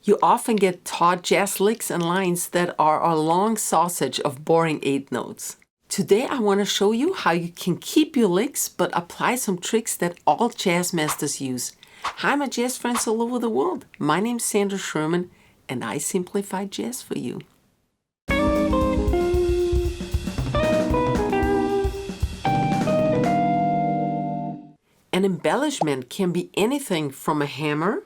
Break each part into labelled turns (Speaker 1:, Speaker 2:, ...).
Speaker 1: You often get taught jazz licks and lines that are a long sausage of boring 8 notes. Today I want to show you how you can keep your licks but apply some tricks that all jazz masters use. Hi my jazz friends all over the world. My name's Sandra Sherman and I simplify jazz for you. An embellishment can be anything from a hammer,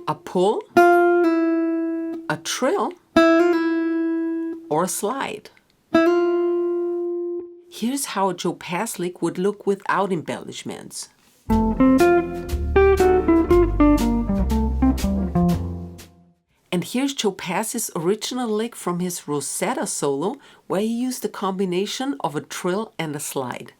Speaker 1: a pull, a trill, or a slide. Here's how a Joe Pass lick would look without embellishments. And here's Joe Pass's original lick from his Rosetta solo, where he used a combination of a trill and a slide.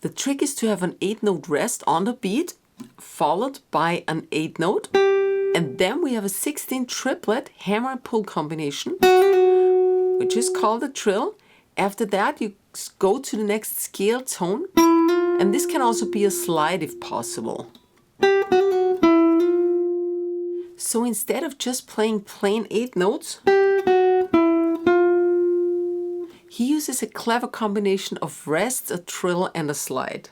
Speaker 1: The trick is to have an 8-note rest on the beat, followed by an 8-note, and then we have a 16 triplet hammer and pull combination, which is called a trill. After that you go to the next scale tone, and this can also be a slide if possible. So instead of just playing plain 8 notes, he uses a clever combination of rests, a trill, and a slide.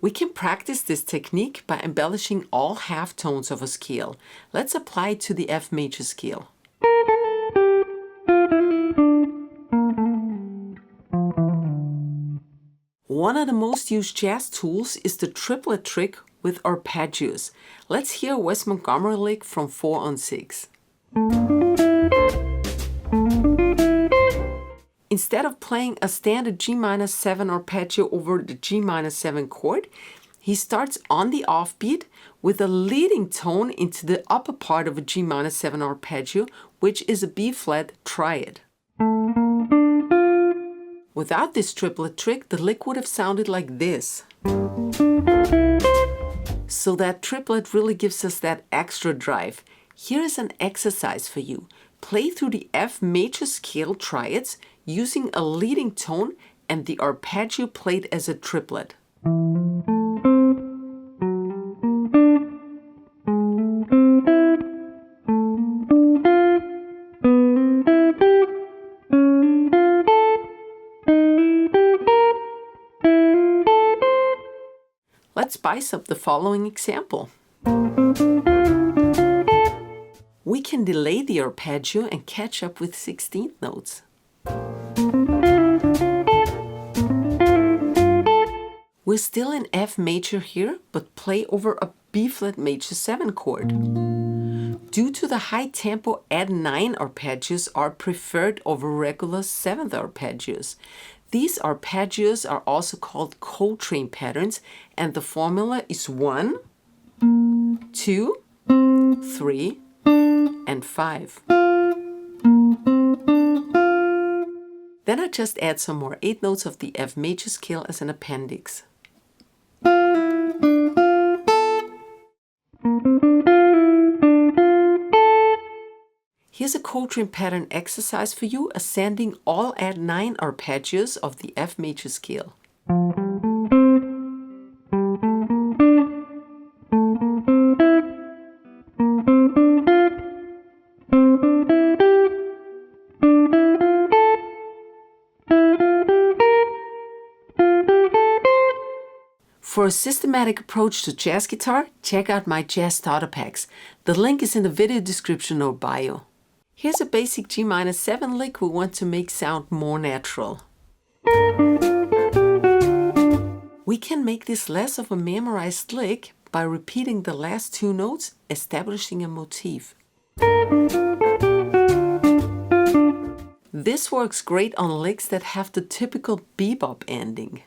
Speaker 1: We can practice this technique by embellishing all half tones of a scale. Let's apply it to the F major scale. One of the most used jazz tools is the triplet trick with arpeggios. Let's hear a Wes Montgomery lick from 4 on 6. Instead of playing a standard G-7 arpeggio over the G-7 chord, he starts on the offbeat with a leading tone into the upper part of a G-7 arpeggio, which is a B-flat triad. Without this triplet trick, the lick would have sounded like this. So that triplet really gives us that extra drive. Here is an exercise for you. Play through the F major scale triads using a leading tone and the arpeggio played as a triplet. Let's spice up the following example. We can delay the arpeggio and catch up with 16th notes. We're still in F major here, but play over a B-flat major 7 chord. Due to the high tempo, add 9 arpeggios are preferred over regular 7th arpeggios. These arpeggios are also called Coltrane Patterns, and the formula is 1, 2, 3, and 5. Then I just add some more 8 notes of the F major scale as an appendix. Here's a Coltrane pattern exercise for you, ascending all add 9 arpeggios of the F major scale. For a systematic approach to jazz guitar, check out my Jazz Starter Packs. The link is in the video description or bio. Here's a basic G-7 lick we want to make sound more natural. We can make this less of a memorized lick by repeating the last 2 notes, establishing a motif. This works great on licks that have the typical bebop ending.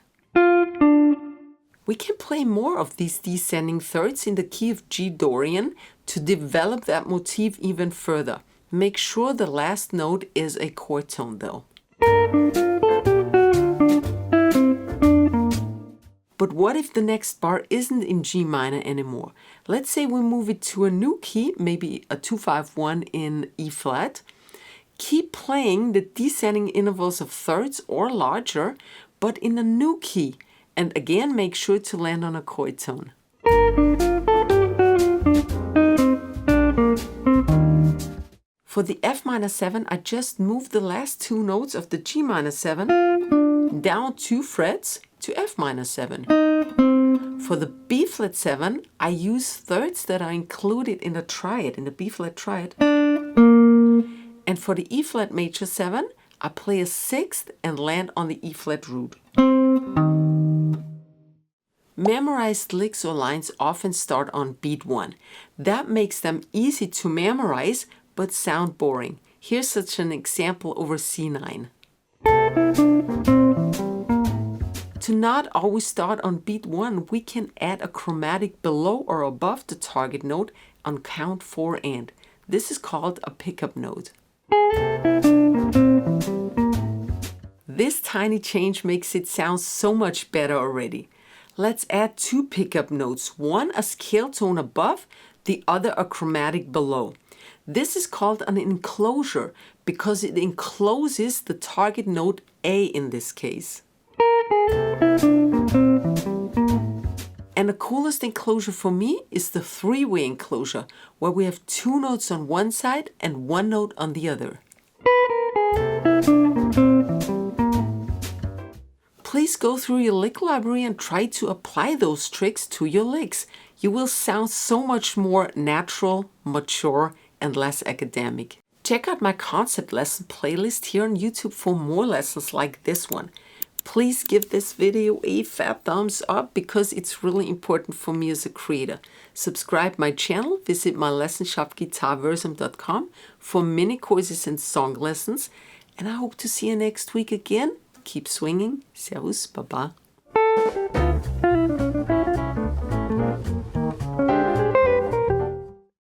Speaker 1: We can play more of these descending thirds in the key of G Dorian to develop that motif even further. Make sure the last note is a chord tone though. But what if the next bar isn't in G minor anymore? Let's say we move it to a new key, maybe a 2-5-1 in E flat. Keep playing the descending intervals of thirds or larger, but in a new key. And again, make sure to land on a chord tone. For the F minor 7, I just moved the last two notes of the G minor 7 down 2 frets to F minor 7. For the B flat 7, I use thirds that are included in the triad, in the B flat triad. And for the E flat major 7, I play a sixth and land on the E flat root. Memorized licks or lines often start on beat 1. That makes them easy to memorize but sound boring. Here's such an example over C9. To not always start on beat 1, we can add a chromatic below or above the target note on count 4 and. This is called a pickup note. This tiny change makes it sound so much better already. Let's add 2 pickup notes, one a scale tone above, the other a chromatic below. This is called an enclosure because it encloses the target note A in this case. And the coolest enclosure for me is the 3-way enclosure, where we have 2 notes on one side and 1 note on the other. Please go through your lick library and try to apply those tricks to your licks. You will sound so much more natural, mature, and less academic. Check out my concept lesson playlist here on YouTube for more lessons like this one. Please give this video a fat thumbs up because it's really important for me as a creator. Subscribe my channel, visit my lesson shop GuitarVersum.com for mini courses and song lessons, and I hope to see you next week again. Keep swinging. Servus, Baba.